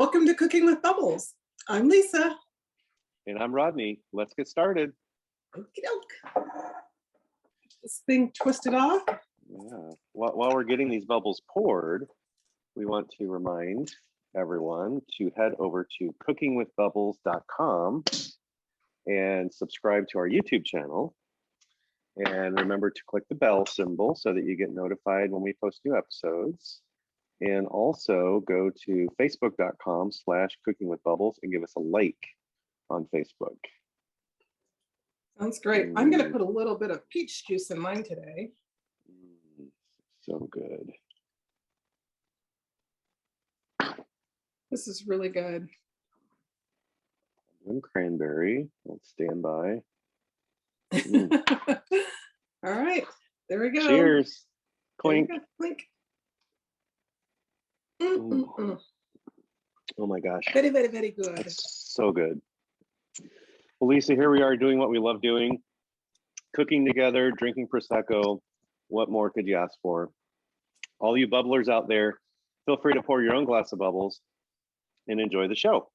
Welcome to Cooking with Bubbles. I'm Lisa. And I'm Rodney. Let's get started. Okie doke. This thing twisted off. Yeah. While we're getting these bubbles poured, we want to remind everyone to head over to cookingwithbubbles.com and subscribe to our YouTube channel. And remember to click the bell symbol so that you get notified when we post new episodes. And also go to facebook.com/cookingwithbubbles and give us a like on Facebook. Sounds great. I'm going to put a little bit of peach juice in mine today. So good. This is really good. And cranberry. Let's stand by. All right, there we go. Cheers. Clink. Clink. Oh my gosh. Very, very, very good. That's so good. Well, Lisa, here we are doing what we love doing, cooking together, drinking Prosecco. What more could you ask for? All you bubblers out there, feel free to pour your own glass of bubbles and enjoy the show.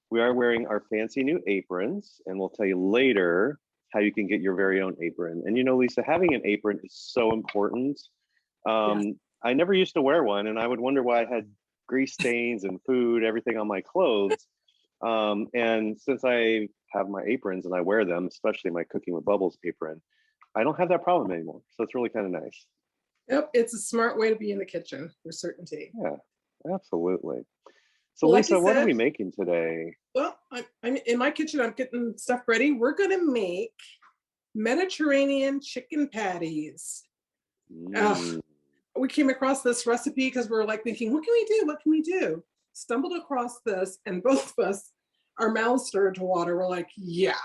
We are wearing our fancy new aprons, and we'll tell you later how you can get your very own apron. And you know, Lisa, having an apron is so important. Yes. I never used to wear one, and I would wonder why I had grease stains and food, everything on my clothes. And since I have my aprons and I wear them, especially my Cooking with Bubbles apron, I don't have that problem anymore. So it's really kind of nice. Yep, it's a smart way to be in the kitchen for certainty. Yeah, absolutely. So well, Lisa, like what are we making today? Well, I'm in my kitchen. I'm getting stuff ready. We're going to make Mediterranean chicken patties. We came across this recipe because we were like thinking, what can we do? What can we do? Stumbled across this, and both of us, our mouths started to water. We're like, yeah,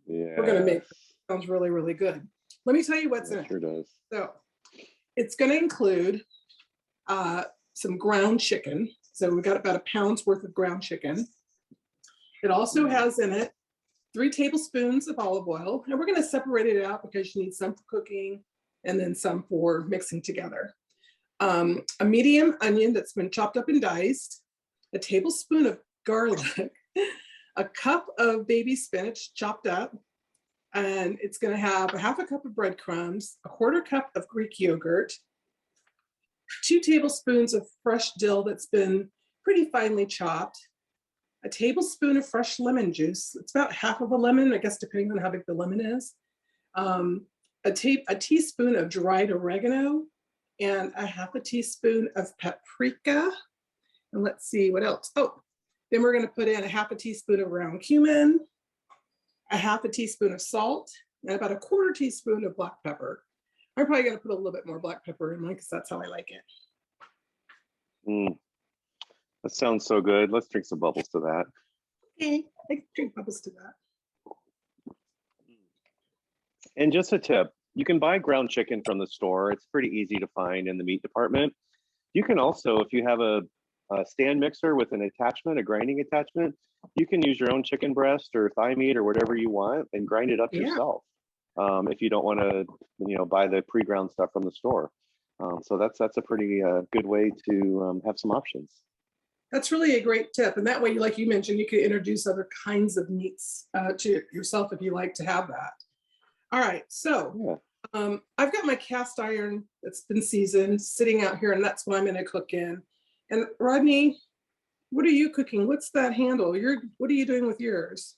we're going to make this. Sounds really, really good. Let me tell you what's in it. Sure does. So it's going to include some ground chicken. So we've got about a pound's worth of ground chicken. It also has in it 3 tablespoons of olive oil, and we're going to separate it out because you need some for cooking and then some for mixing together. A medium onion that's been chopped up and diced, a tablespoon of garlic, a cup of baby spinach chopped up, and it's going to have a half a cup of breadcrumbs, a 1/4 cup of Greek yogurt, 2 tablespoons of fresh dill that's been pretty finely chopped, a tablespoon of fresh lemon juice. It's about half of a lemon, I guess, depending on how big the lemon is. A teaspoon of dried oregano, and a half a teaspoon of paprika. And let's see what else. Oh, then we're going to put in a half a teaspoon of ground cumin, a half a teaspoon of salt, and about a 1/4 teaspoon of black pepper. I'm probably going to put a little bit more black pepper in mine because that's how I like it. That sounds so good. Let's drink some bubbles to that. Okay, I can drink bubbles to that. And just a tip, you can buy ground chicken from the store. It's pretty easy to find in the meat department. You can also, if you have a stand mixer with an attachment, a grinding attachment, you can use your own chicken breast or thigh meat or whatever you want and grind it up yourself. If you don't want to, buy the pre-ground stuff from the store. So that's a pretty good way to have some options. That's really a great tip. And that way, like you mentioned, you could introduce other kinds of meats to yourself if you like to have that. All right, so I've got my cast iron that's been seasoned sitting out here, and that's what I'm going to cook in. And Rodney, what are you cooking? What's that handle? What are you doing with yours?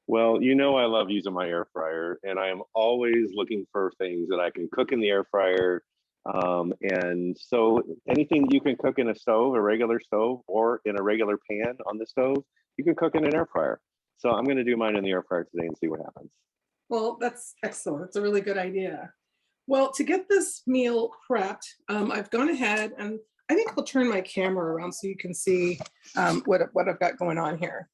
Well, I love using my air fryer, and I am always looking for things that I can cook in the air fryer. And so anything you can cook in a stove, a regular stove, or in a regular pan on the stove, you can cook in an air fryer. So I'm going to do mine in the air fryer today and see what happens. Well, that's excellent. It's a really good idea. Well, to get this meal prepped, I've gone ahead and I think I'll turn my camera around so you can see what I've got going on here.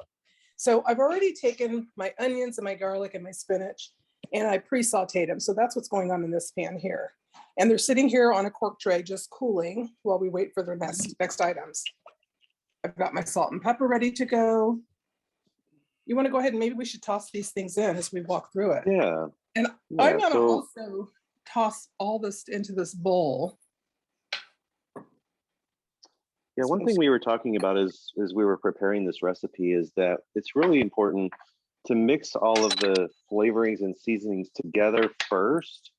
So I've already taken my onions and my garlic and my spinach, and I pre-sauteed them. So that's what's going on in this pan here. And they're sitting here on a cork tray, just cooling while we wait for their next items. I've got my salt and pepper ready to go. You want to go ahead and maybe we should toss these things in as we walk through it. Yeah. And I'm going to also toss all this into this bowl. Yeah, one thing we were talking about as we were preparing this recipe is that it's really important to mix all of the flavorings and seasonings together first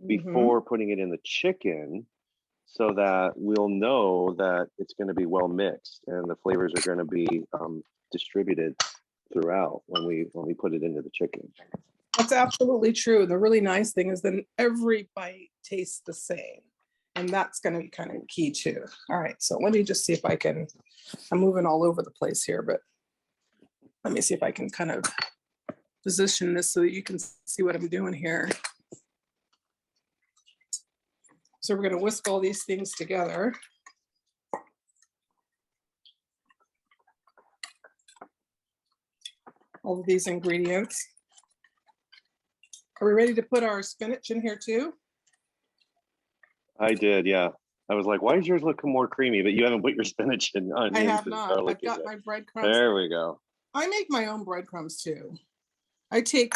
before putting it in the chicken, so that we'll know that it's going to be well mixed and the flavors are going to be distributed throughout when we put it into the chicken. That's absolutely true. The really nice thing is then every bite tastes the same. And that's going to be kind of key too. All right, so let me just see if I can, I'm moving all over the place here, but let me see if I can kind of position this so that you can see what I'm doing here. So we're going to whisk all these things together. All of these ingredients. Are we ready to put our spinach in here too? I did, yeah. I was like, why does yours look more creamy? But you haven't put your spinach and onions. I have and not. garlic I've got in my it. breadcrumbs. There we go. I make my own breadcrumbs too. I take,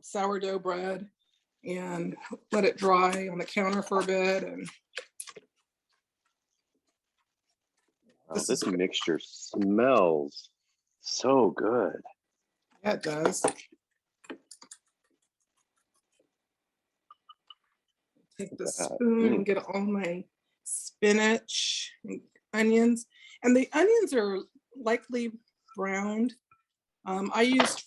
sourdough bread and let it dry on the counter for a bit. And this mixture smells so good. Yeah, it does. Take the spoon and get all my spinach and onions. And the onions are lightly browned. I used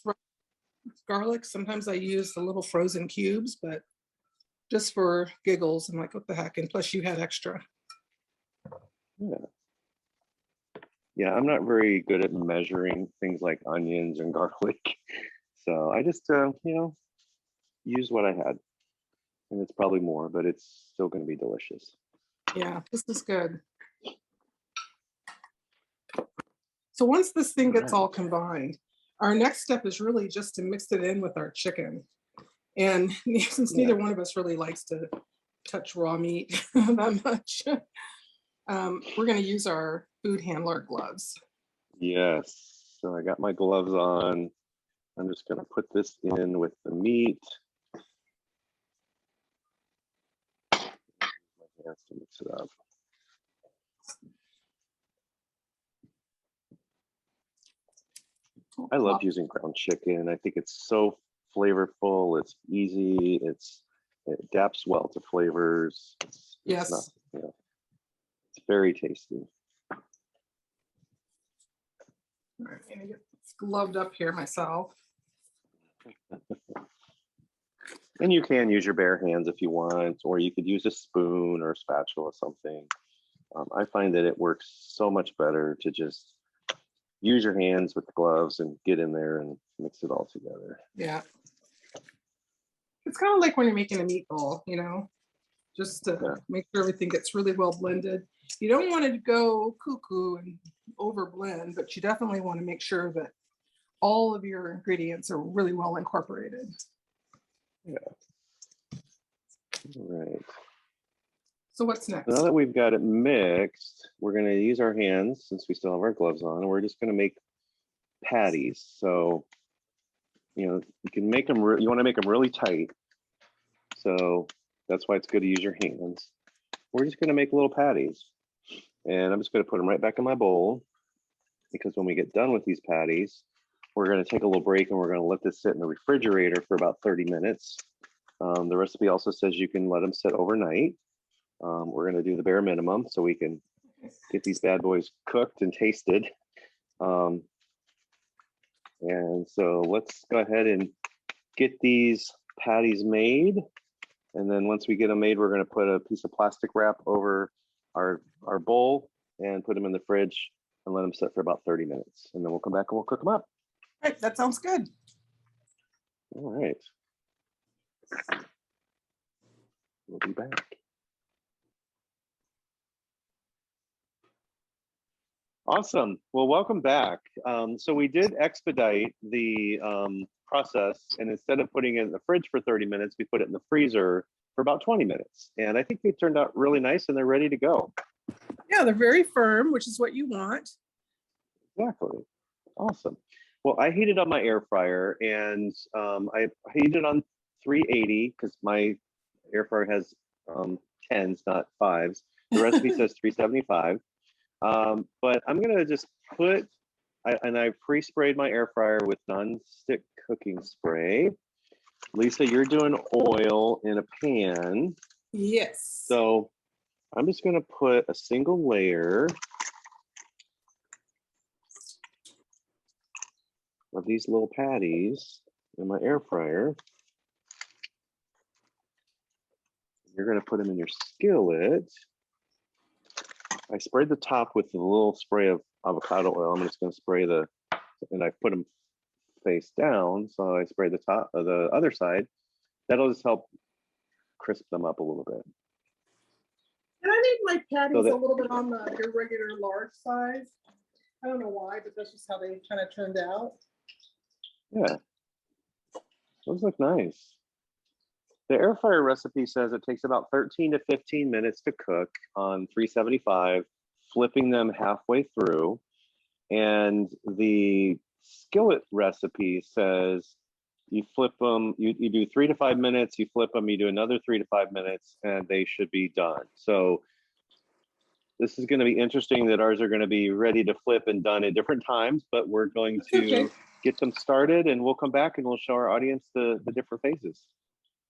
garlic. Sometimes I use the little frozen cubes, but just for giggles, I'm like, what the heck? And plus you had extra. Yeah, I'm not very good at measuring things like onions and garlic. So I just, used what I had. And it's probably more, but it's still going to be delicious. Yeah, this is good. So once this thing gets all combined, our next step is really just to mix it in with our chicken. And since neither one of us really likes to touch raw meat that much, we're going to use our food handler gloves. Yes. So I got my gloves on. I'm just going to put this in with the meat. My hands to mix it up. I love using ground chicken. I think it's so flavorful. It's easy. It adapts well to flavors. It's very tasty. All right, I'm gonna get gloved up here myself. And you can use your bare hands if you want, or you could use a spoon or a spatula or something. I find that it works so much better to just use your hands with the gloves and get in there and mix it all together. Yeah. It's kind of like when you're making a meatball, just to make sure everything gets really well blended. You don't want to go cuckoo and over blend, but you definitely want to make sure that all of your ingredients are really well incorporated. Yeah. All right. So what's next? Now that we've got it mixed, we're going to use our hands since we still have our gloves on, and we're just going to make patties. So, you can make them, you want to make them really tight. So that's why it's good to use your hands. We're just going to make little patties. And I'm just going to put them right back in my bowl, because when we get done with these patties, we're going to take a little break and we're going to let this sit in the refrigerator for about 30 minutes. The recipe also says you can let them sit overnight. We're going to do the bare minimum so we can get these bad boys cooked and tasted. And so let's go ahead and get these patties made. And then once we get them made, we're going to put a piece of plastic wrap over our bowl and put them in the fridge and let them sit for about 30 minutes. And then we'll come back and we'll cook them up. All right, that sounds good. All right. We'll be back. Awesome. Well, welcome back. So we did expedite the process, and instead of putting it in the fridge for 30 minutes, we put it in the freezer for about 20 minutes. And I think they turned out really nice and they're ready to go. Yeah, they're very firm, which is what you want. Exactly. Awesome. Well, I heated up my air fryer, and I heated it on 380 because my air fryer has 10s, not 5s. The recipe says 375. But I'm gonna just put, and I pre-sprayed my air fryer with non-stick cooking spray. Lisa, you're doing oil in a pan. Yes. So I'm just gonna put a single layer of these little patties in my air fryer. You're gonna put them in your skillet. I sprayed the top with a little spray of avocado oil. I'm just gonna spray and I put them face down. So I spray the top of the other side. That'll just help crisp them up a little bit. And I made my patties So a little bit on the irregular large size. I don't know why, but that's just how they kind of turned out. Yeah, those look nice. The air fryer recipe says it takes about 13 to 15 minutes to cook on 375, flipping them halfway through. And the skillet recipe says you flip them, you do 3 to 5 minutes, you flip them, you do another 3 to 5 minutes, and they should be done. So this is going to be interesting that ours are going to be ready to flip and done at different times, but we're going to get them started, and we'll come back and we'll show our audience the different phases.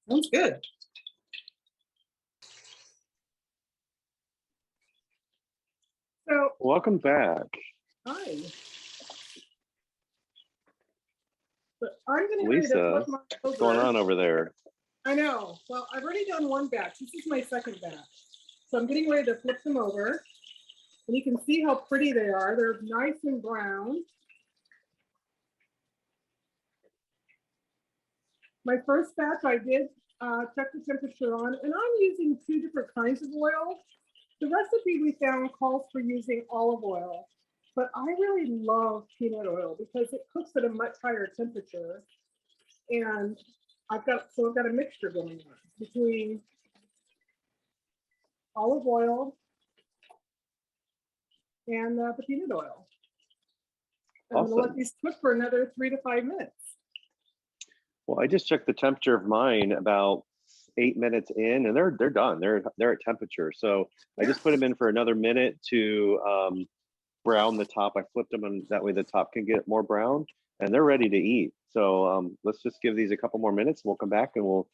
Sounds good. So welcome back. Hi. But I'm going to Lisa, what's going on over there? I know. Well, I've already done one batch. This is my second batch. So I'm getting ready to flip them over. And you can see how pretty they are. They're nice and brown. My first batch I did check the temperature on, and I'm using 2 different kinds of oil. The recipe we found calls for using olive oil, but I really love peanut oil because it cooks at a much higher temperature. And I've got a mixture going on between olive oil and the peanut oil. I'm going to let these cook for another 3 to 5 minutes. Well, I just checked the temperature of mine about 8 minutes in, and they're done. They're at temperature. So I just put them in for another minute to brown the top. I flipped them, and that way the top can get more brown, and they're ready to eat. So let's just give these a couple more minutes. And we'll come back and we'll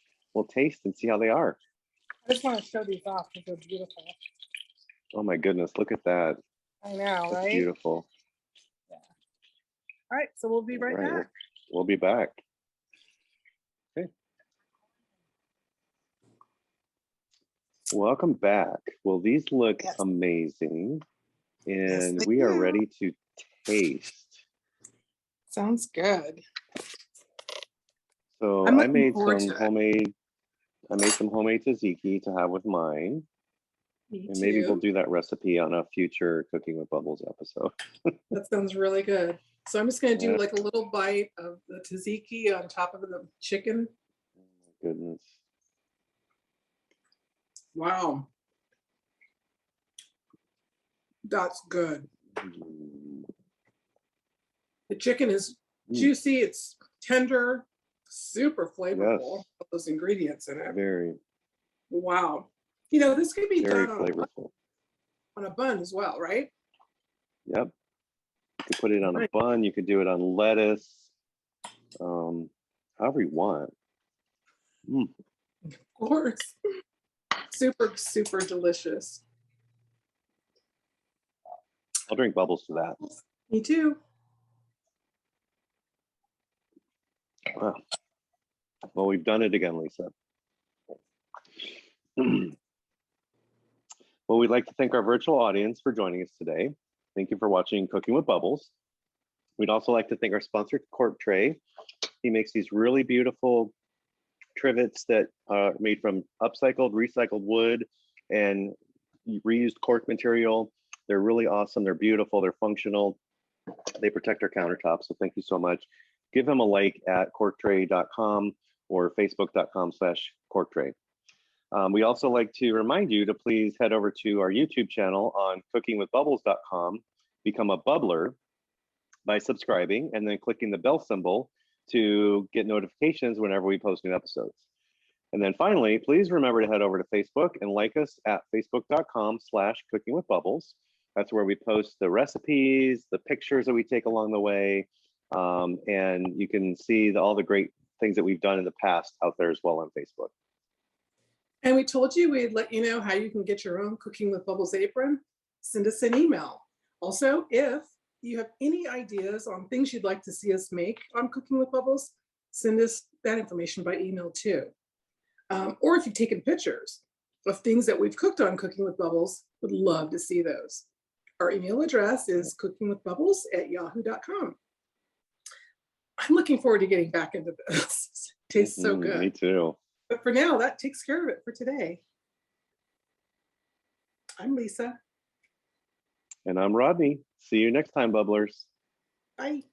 taste and see how they are. I just want to show these off because they're beautiful. Oh my goodness, look at that. I know, That's right? beautiful. Yeah. All right, so we'll be right back. We'll be back. Okay. Welcome back. Well, these look amazing, and we are ready to taste. Sounds good. So I made some homemade tzatziki to have with mine. And maybe we'll do that recipe on a future Cooking with Bubbles episode. That sounds really good. So I'm just going to do like a little bite of the tzatziki on top of the chicken. Oh my goodness. Wow. That's good. The chicken is juicy. It's tender, super flavorful. Yes. Those ingredients in it. Very. Wow. You know, this could be very done flavorful on a bun as well, right? Yep. You could put it on a bun. You could do it on lettuce. However you want. Of course. Super, super delicious. I'll drink bubbles to that. Me too. Wow. Well, we've done it again, Lisa. Well, we'd like to thank our virtual audience for joining us today. Thank you for watching Cooking with Bubbles. We'd also like to thank our sponsor, Cork Tray. He makes these really beautiful trivets that are made from upcycled, recycled wood and reused cork material. They're really awesome. They're beautiful. They're functional. They protect our countertops. So thank you so much. Give them a like at corktray.com or facebook.com/corktray. We also like to remind you to please head over to our YouTube channel on cookingwithbubbles.com, become a bubbler by subscribing and then clicking the bell symbol to get notifications whenever we post new episodes. And then finally, please remember to head over to Facebook and like us at facebook.com/cookingwithbubbles. That's where we post the recipes, the pictures that we take along the way, and you can see all the great things that we've done in the past out there as well on Facebook. And we told you we'd let you know how you can get your own Cooking with Bubbles apron. Send us an email. Also, if you have any ideas on things you'd like to see us make on Cooking with Bubbles, send us that information by email too. Or if you've taken pictures of things that we've cooked on Cooking with Bubbles, would love to see those. Our email address is cookingwithbubbles@yahoo.com. I'm looking forward to getting back into this. Tastes so good. Me too. But for now, that takes care of it for today. I'm Lisa. And I'm Rodney. See you next time, Bubblers. Bye.